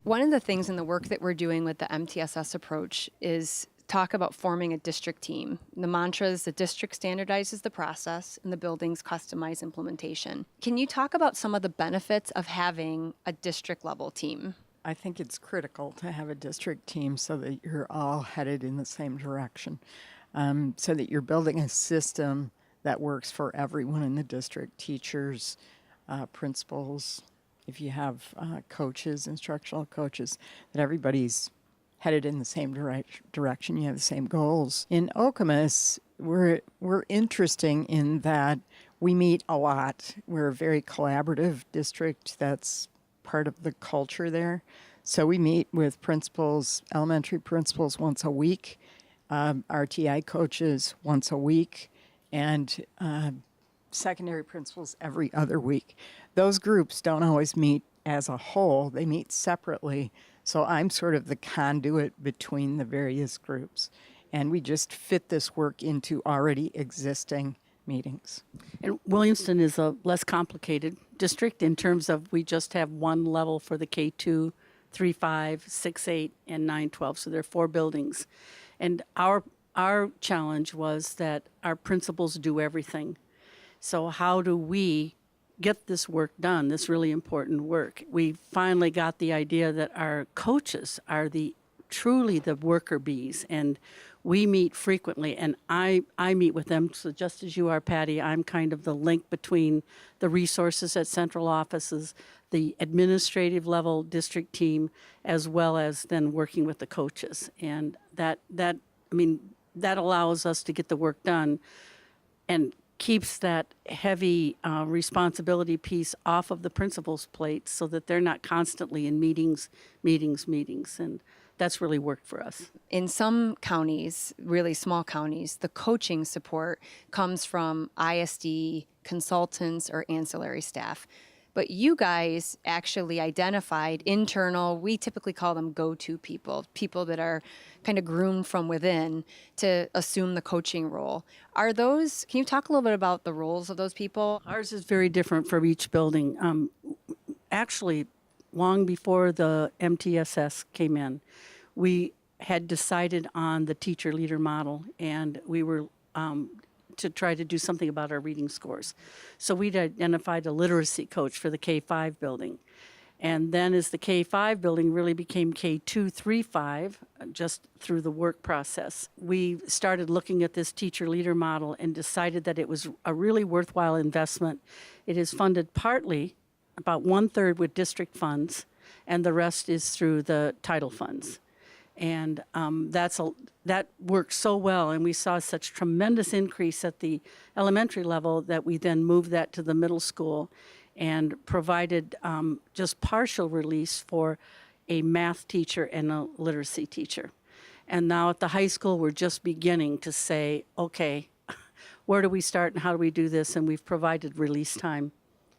One of the things in the work that we're doing with the MTSS approach is talk about forming a district team. The mantra is the district standardizes the process and the buildings customize implementation. Can you talk about some of the benefits of having a district level team? I think it's critical to have a district team so that you're all headed in the same direction, so that you're building a system that works for everyone in the district, teachers, principals, if you have coaches, instructional coaches, that everybody's headed in the same direction. You have the same goals. In Okemos, we're interesting in that we meet a lot. We're a very collaborative district. That's part of the culture there. So we meet with principals, elementary principals once a week, RTI coaches once a week, and secondary principals every other week. Those groups don't always meet as a whole. They meet separately. So I'm sort of the conduit between the various groups. And we just fit this work into already existing meetings. And Williamston is a less complicated district in terms of we just have one level for the K2, 3-5, 6-8, and 9-12. So there are 4 buildings. And our challenge was that our principals do everything. So how do we get this work done, this really important work? We finally got the idea that our coaches are truly the worker bees, and we meet frequently, and I meet with them. So just as you are, Patty, I'm kind of the link between the resources at central offices, the administrative level district team, as well as then working with the coaches. And that allows us to get the work done and keeps that heavy responsibility piece off of the principal's plate so that they're not constantly in meetings. And that's really worked for us. In some counties, really small counties, the coaching support comes from ISD consultants or ancillary staff. But you guys actually identified internal, we typically call them go-to people that are kind of groomed from within to assume the coaching role. Can you talk a little bit about the roles of those people? Ours is very different for each building. Actually, long before the MTSS came in, we had decided on the teacher leader model, and we were to try to do something about our reading scores. So we'd identified a literacy coach for the K-5 building. And then as the K-5 building really became K-2, 3-5, just through the work process, we started looking at this teacher leader model and decided that it was a really worthwhile investment. It is funded partly, about 1/3 with district funds, and the rest is through the title funds. And that worked so well, and we saw such tremendous increase at the elementary level that we then moved that to the middle school and provided just partial release for a math teacher and a literacy teacher. And now at the high school, we're just beginning to say, okay, where do we start and how do we do this? And we've provided release time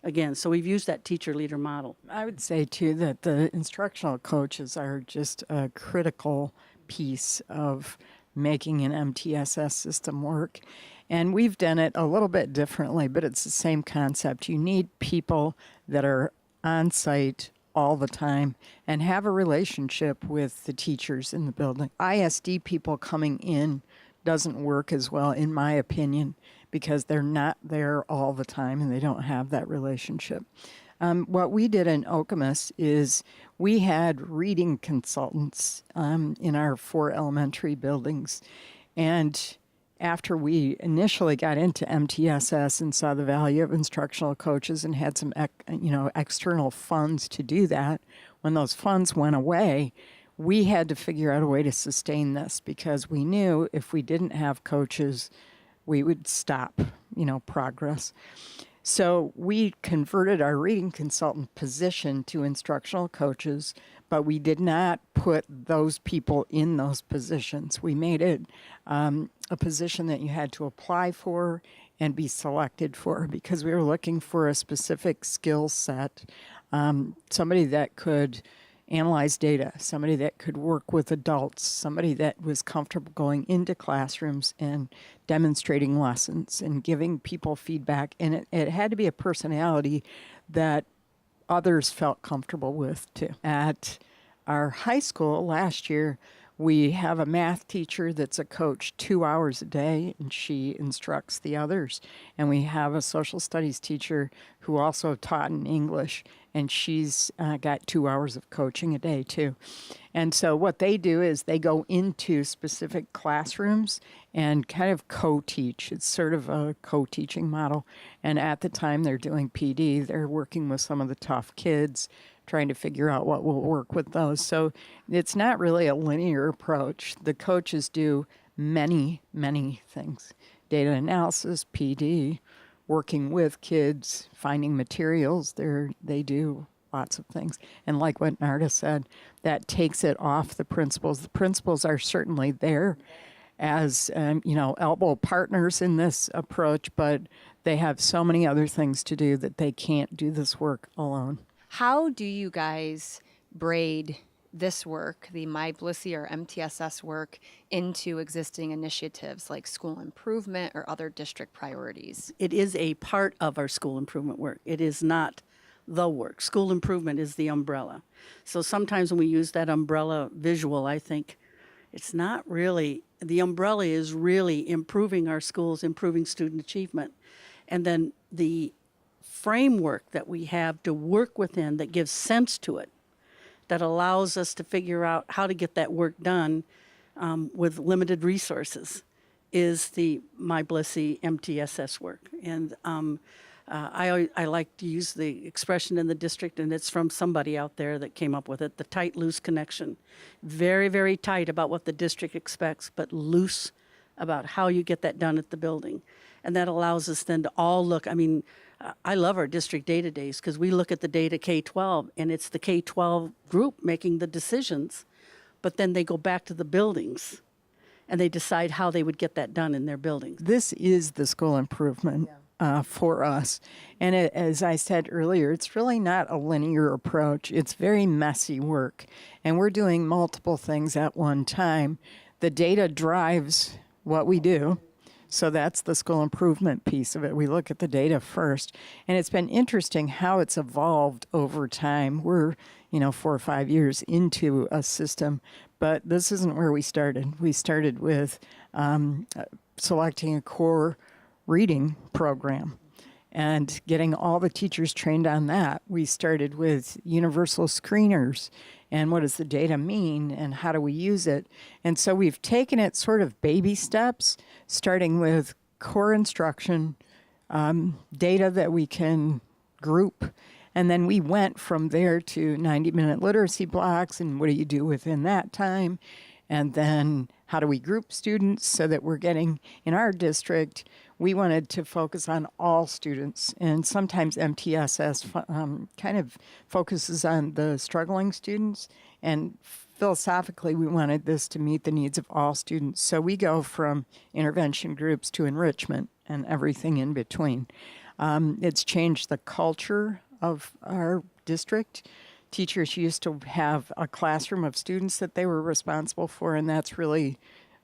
again. So we've used that teacher leader model. I would say, too, that the instructional coaches are just a critical piece of making an MTSS system work. And we've done it a little bit differently, but it's the same concept. You need people that are on site all the time and have a relationship with the teachers in the building. ISD people coming in doesn't work as well, in my opinion, because they're not there all the time and they don't have that relationship. What we did in Okemos is we had reading consultants in our 4 elementary buildings. And after we initially got into MTSS and saw the value of instructional coaches and had some external funds to do that, when those funds went away, we had to figure out a way to sustain this because we knew if we didn't have coaches, we would stop, progress. So we converted our reading consultant position to instructional coaches, but we did not put those people in those positions. We made it a position that you had to apply for and be selected for because we were looking for a specific skill set, somebody that could analyze data, somebody that could work with adults, somebody that was comfortable going into classrooms and demonstrating lessons and giving people feedback. And it had to be a personality that others felt comfortable with too. At our high school last year, we have a math teacher that's a coach 2 hours a day, and she instructs the others. And we have a social studies teacher who also taught in English, and she's got 2 hours of coaching a day too. And so what they do is they go into specific classrooms and kind of co-teach. It's sort of a co-teaching model. And at the time they're doing PD, they're working with some of the tough kids, trying to figure out what will work with those. So it's not really a linear approach. The coaches do many, many things. Data analysis, PD, working with kids, finding materials. They do lots of things. And like what Narda said, that takes it off the principals. The principals are certainly there as, elbow partners in this approach, but they have so many other things to do that they can't do this work alone. How do you guys braid this work, the MyBlissy or MTSS work, into existing initiatives like school improvement or other district priorities? It is a part of our school improvement work. It is not the work. School improvement is the umbrella. So sometimes when we use that umbrella visual, I think it's not really, the umbrella is really improving our schools, improving student achievement. And then the framework that we have to work within that gives sense to it, that allows us to figure out how to get that work done with limited resources, is the MyBlissy MTSS work. And I like to use the expression in the district, and it's from somebody out there that came up with it, the tight, loose connection. Very, very tight about what the district expects, but loose about how you get that done at the building. And that allows us then to all look, I love our district data days because we look at the data K-12, and it's the K-12 group making the decisions, but then they go back to the buildings and they decide how they would get that done in their buildings. This is the school improvement for us. And as I said earlier, it's really not a linear approach. It's very messy work. And we're doing multiple things at one time. The data drives what we do. So that's the school improvement piece of it. We look at the data first. And it's been interesting how it's evolved over time. We're, 4 or 5 years into a system, but this isn't where we started. We started with selecting a core reading program and getting all the teachers trained on that. We started with universal screeners and what does the data mean and how do we use it. And so we've taken it sort of baby steps, starting with core instruction, data that we can group. And then we went from there to 90-minute literacy blocks and what do you do within that time? And then how do we group students so that we're getting, in our district, we wanted to focus on all students. And sometimes MTSS kind of focuses on the struggling students. And philosophically, we wanted this to meet the needs of all students. So we go from intervention groups to enrichment and everything in between. It's changed the culture of our district. Teachers used to have a classroom of students that they were responsible for, and that's really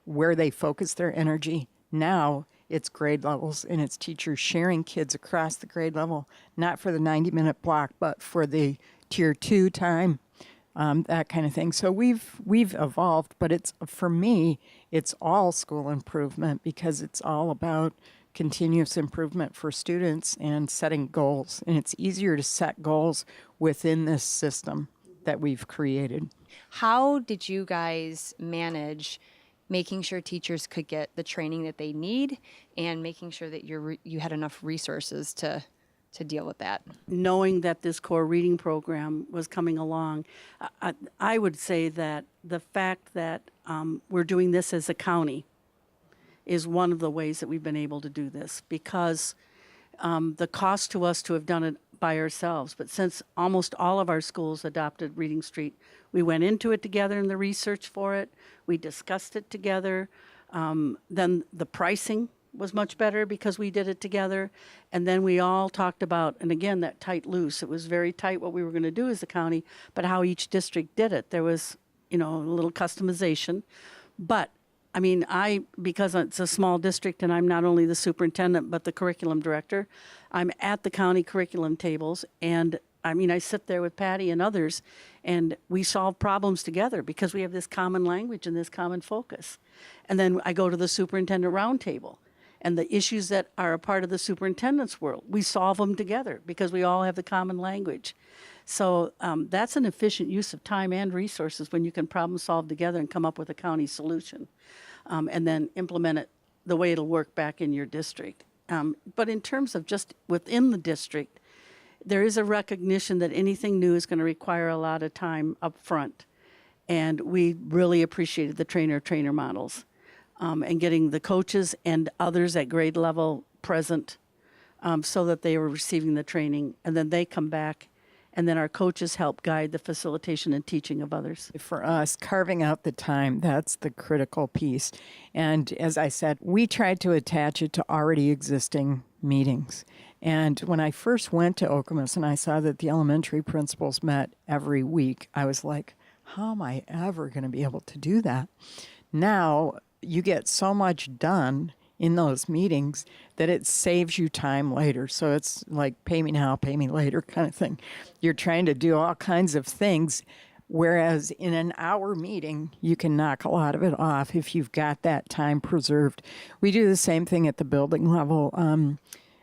where they focus their energy. Now it's grade levels, and it's teachers sharing kids across the grade level, not for the 90-minute block, but for the tier 2 time, that kind of thing. So we've evolved, but for me, it's all school improvement because it's all about continuous improvement for students and setting goals. And it's easier to set goals within this system that we've created. How did you guys manage making sure teachers could get the training that they need and making sure that you had enough resources to deal with that? Knowing that this core reading program was coming along, I would say that the fact that we're doing this as a county is one of the ways that we've been able to do this, because the cost to us to have done it by ourselves, but since almost all of our schools adopted Reading Street, we went into it together in the research for it, we discussed it together, then the pricing was much better because we did it together, and then we all talked about, and again, that tight loose, it was very tight what we were going to do as a county, but how each district did it. There was, a little customization, but because it's a small district and I'm not only the superintendent but the curriculum director, I'm at the county curriculum tables, and I mean, I sit there with Patty and others, and we solve problems together because we have this common language and this common focus. And then I go to the superintendent roundtable, and the issues that are a part of the superintendent's world, we solve them together because we all have the common language. So that's an efficient use of time and resources when you can problem solve together and come up with a county solution, and then implement it the way it'll work back in your district. But in terms of just within the district, there is a recognition that anything new is going to require a lot of time up front. And we really appreciated the trainer-trainer models, and getting the coaches and others at grade level present, so that they were receiving the training. And then they come back, and then our coaches help guide the facilitation and teaching of others. For us, carving out the time, that's the critical piece. And as I said, we tried to attach it to already existing meetings. And when I first went to Okemos and I saw that the elementary principals met every week, I was like, how am I ever going to be able to do that? Now you get so much done in those meetings that it saves you time later. So it's like pay me now, pay me later kind of thing. You're trying to do all kinds of things, whereas in an hour meeting, you can knock a lot of it off if you've got that time preserved. We do the same thing at the building level.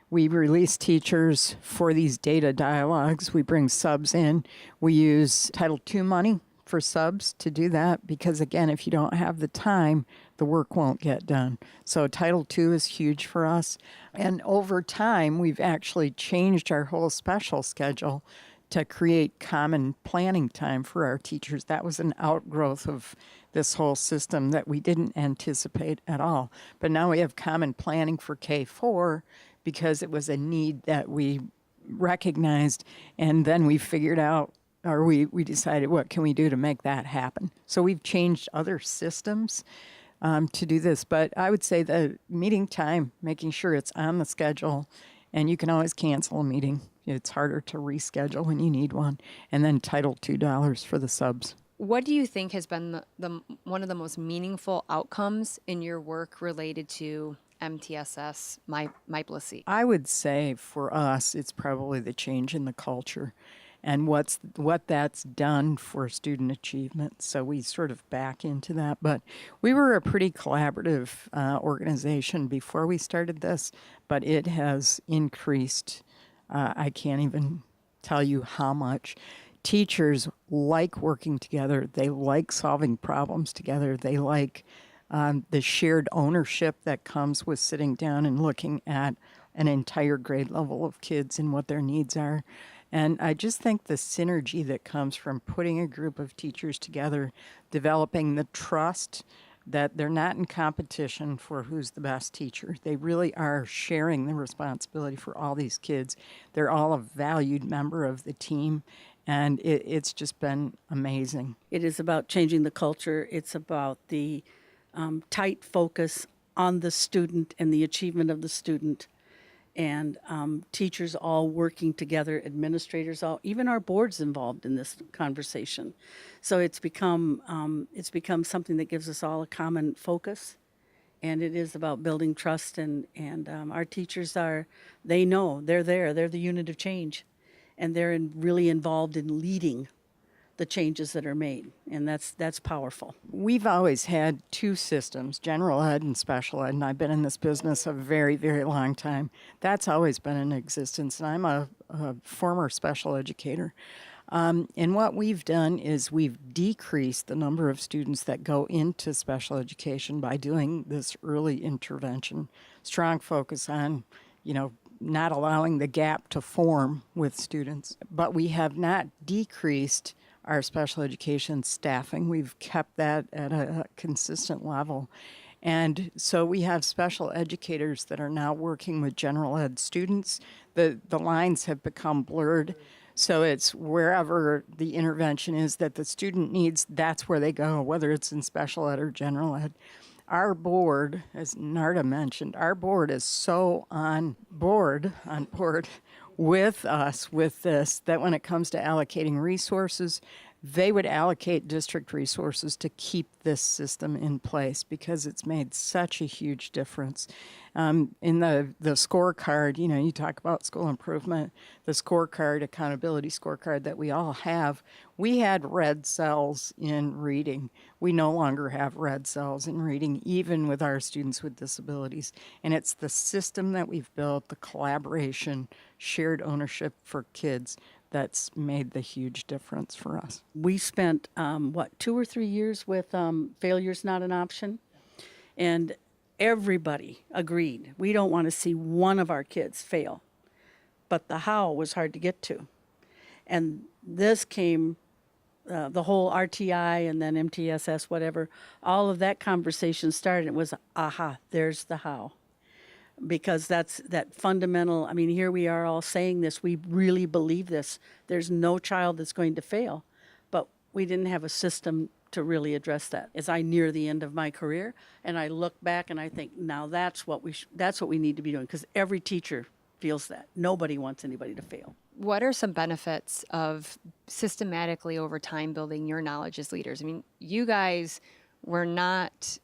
We release teachers for these data dialogues. We bring subs in. We use Title II money for subs to do that because, again, if you don't have the time, the work won't get done. So Title II is huge for us. And over time, we've actually changed our whole special schedule to create common planning time for our teachers. That was an outgrowth of this whole system that we didn't anticipate at all. But now we have common planning for K-4 because it was a need that we recognized, and then we figured out, or we decided, what can we do to make that happen? So we've changed other systems to do this. But I would say the meeting time, making sure it's on the schedule, and you can always cancel a meeting. It's harder to reschedule when you need one. And then Title II dollars for the subs. What do you think has been the one of the most meaningful outcomes in your work related to MTSS, MIPLA-C? I would say for us, it's probably the change in the culture and what that's done for student achievement. So we sort of back into that. But we were a pretty collaborative organization before we started this, but it has increased. I can't even tell you how much. Teachers like working together. They like solving problems together. They like the shared ownership that comes with sitting down and looking at an entire grade level of kids and what their needs are. And I just think the synergy that comes from putting a group of teachers together, developing the trust that they're not in competition for who's the best teacher. They really are sharing the responsibility for all these kids. They're all a valued member of the team, and it's just been amazing. It is about changing the culture. It's about the tight focus on the student and the achievement of the student, and teachers all working together, administrators all, even our board's involved in this conversation. So it's become something that gives us all a common focus, and it is about building trust. And our teachers they know they're there. They're the unit of change, and they're really involved in leading the changes that are made, and that's powerful. We've always had two systems, general ed and special ed, and I've been in this business a very, very long time. That's always been in existence, and I'm a former special educator. And what we've done is we've decreased the number of students that go into special education by doing this early intervention, strong focus on, not allowing the gap to form with students. But we have not decreased our special education staffing. We've kept that at a consistent level. And so we have special educators that are now working with general ed students. The lines have become blurred. So it's wherever the intervention is that the student needs, that's where they go, whether it's in special ed or general ed. Our board, as Narda mentioned, our board is so on board with us with this that when it comes to allocating resources, they would allocate district resources to keep this system in place because it's made such a huge difference. In the scorecard, you know, you talk about school improvement, the scorecard, accountability scorecard that we all have, we had red cells in reading. We no longer have red cells in reading, even with our students with disabilities. And it's the system that we've built, the collaboration, shared ownership for kids that's made the huge difference for us. We spent, 2 or 3 years with Failure's Not an Option, and everybody agreed. We don't want to see one of our kids fail, but the how was hard to get to. And this came, the whole RTI and then MTSS, whatever, all of that conversation started. It was, aha, there's the how. Because that's that fundamental, I mean, here we are all saying this, we really believe this. There's no child that's going to fail, but we didn't have a system to really address that. As I near the end of my career, and I look back and I think, now that's what we need to be doing, because every teacher feels that. Nobody wants anybody to fail. What are some benefits of systematically over time building your knowledge as leaders? I mean, you guys were not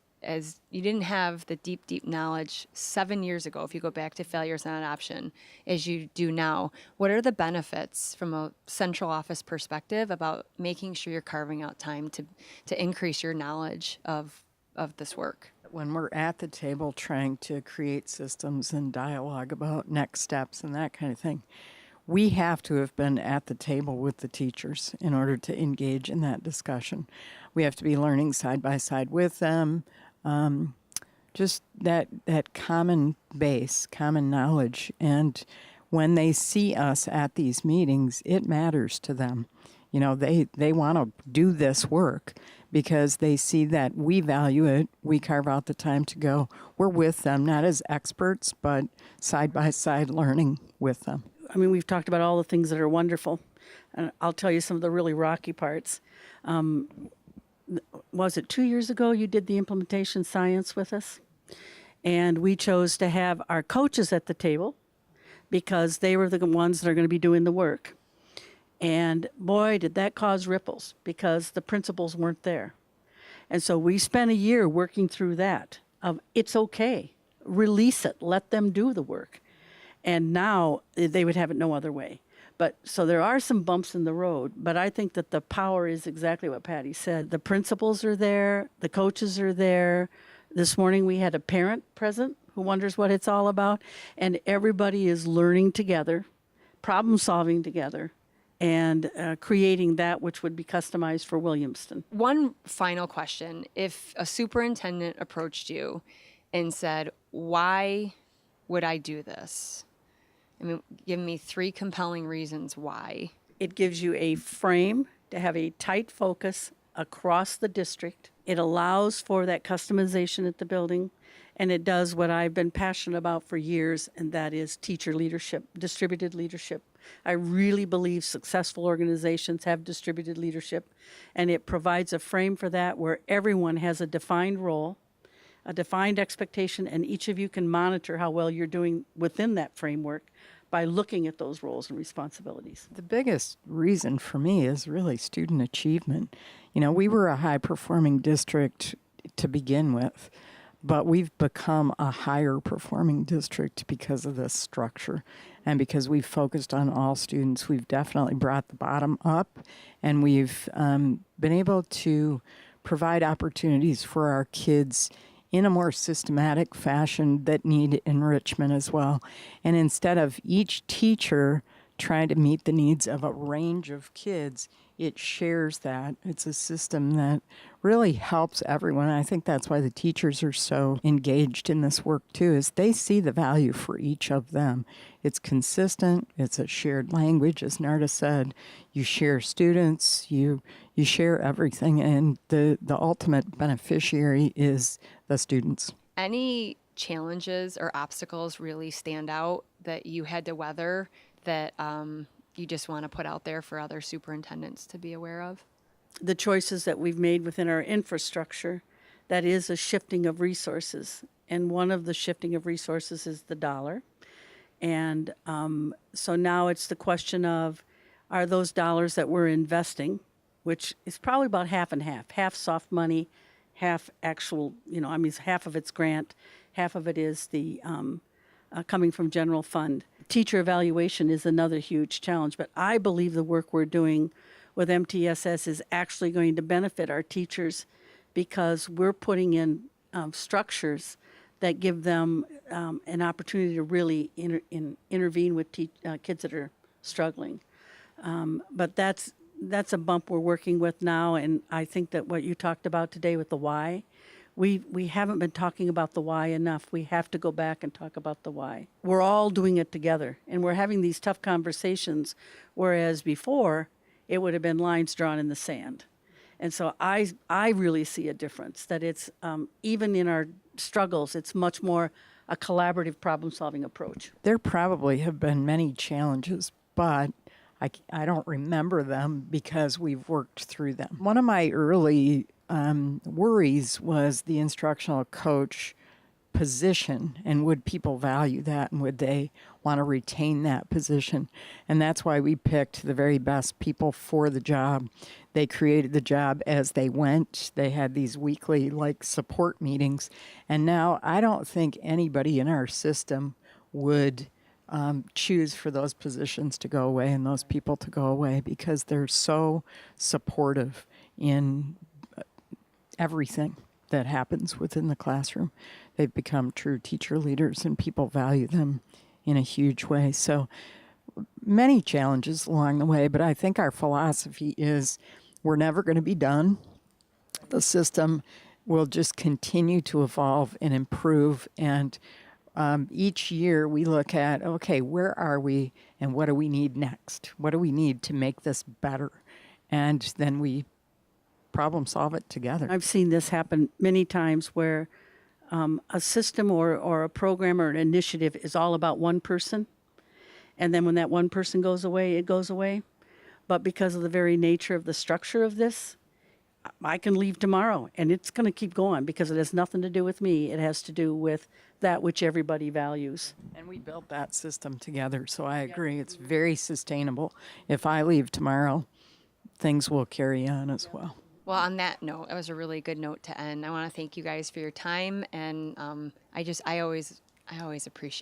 you didn't have the deep knowledge 7 years ago, if you go back to Failure's Not an Option, as you do now. What are the benefits from a central office perspective about making sure you're carving out time to increase your knowledge of this work? When we're at the table trying to create systems and dialogue about next steps and that kind of thing, we have to have been at the table with the teachers in order to engage in that discussion. We have to be learning side by side with them. Just that common base, common knowledge. And when they see us at these meetings, it matters to them. You know, they want to do this work because they see that we value it. We carve out the time to go. We're with them, not as experts, but side by side learning with them. I mean, we've talked about all the things that are wonderful, and I'll tell you some of the really rocky parts. Was it 2 years ago you did the implementation science with us? And we chose to have our coaches at the table because they were the ones that are going to be doing the work. And boy, did that cause ripples because the principals weren't there. And so we spent a year working through that of it's okay, release it, let them do the work. And now they would have it no other way. But so there are some bumps in the road, but I think that the power is exactly what Patty said. The principals are there, the coaches are there. This morning we had a parent present who wonders what it's all about, and everybody is learning together, problem solving together, and creating that which would be customized for Williamston. One final question. If a superintendent approached you and said, why would I do this? I mean, give me 3 compelling reasons why. It gives you a frame to have a tight focus across the district. It allows for that customization at the building, and it does what I've been passionate about for years, and that is teacher leadership, distributed leadership. I really believe successful organizations have distributed leadership, and it provides a frame for that where everyone has a defined role, a defined expectation, and each of you can monitor how well you're doing within that framework by looking at those roles and responsibilities. The biggest reason for me is really student achievement. You know, we were a high-performing district to begin with, but we've become a higher performing district because of this structure and because we've focused on all students. We've definitely brought the bottom up, and we've been able to provide opportunities for our kids in a more systematic fashion that need enrichment as well. And instead of each teacher trying to meet the needs of a range of kids, it shares that. It's a system that really helps everyone. I think that's why the teachers are so engaged in this work too, is they see the value for each of them. It's consistent, it's a shared language, as Narda said. You share students, you share everything, and the ultimate beneficiary is the students. Any challenges or obstacles really stand out that you had to weather that you just want to put out there for other superintendents to be aware of? The choices that we've made within our infrastructure, that is a shifting of resources. And one of the shifting of resources is the dollar. And so now it's the question of, are those dollars that we're investing which is probably about half and half soft money, half actual, half of it's grant, half of it is the coming from general fund. Teacher evaluation is another huge challenge, but I believe the work we're doing with MTSS is actually going to benefit our teachers because we're putting in structures that give them an opportunity to really intervene with kids that are struggling. But that's a bump we're working with now, and I think that what you talked about today with the why, we haven't been talking about the why enough. We have to go back and talk about the why. We're all doing it together, and we're having these tough conversations, whereas before it would have been lines drawn in the sand. And so I really see a difference, that it's even in our struggles, it's much more a collaborative problem-solving approach. There probably have been many challenges, but I don't remember them because we've worked through them. One of my early worries was the instructional coach position, and would people value that, and would they want to retain that position? And that's why we picked the very best people for the job. They created the job as they went. They had these weekly support meetings, and now I don't think anybody in our system would choose for those positions to go away and those people to go away, because they're so supportive in everything that happens within the classroom. They've become true teacher leaders, and people value them in a huge way. So many challenges along the way, but I think our philosophy is we're never going to be done. The system will just continue to evolve and improve, and each year we look at, okay, where are we and what do we need next? What do we need to make this better? And then we problem solve it together. I've seen this happen many times where a system or a program or an initiative is all about one person, and then when that one person goes away, it goes away. But because of the very nature of the structure of this, I can leave tomorrow and it's going to keep going because it has nothing to do with me. It has to do with that which everybody values. And we built that system together, so I agree. It's very sustainable. If I leave tomorrow, things will carry on as well. Well, on that note, that was a really good note to end. I want to thank you guys for your time, and I always appreciate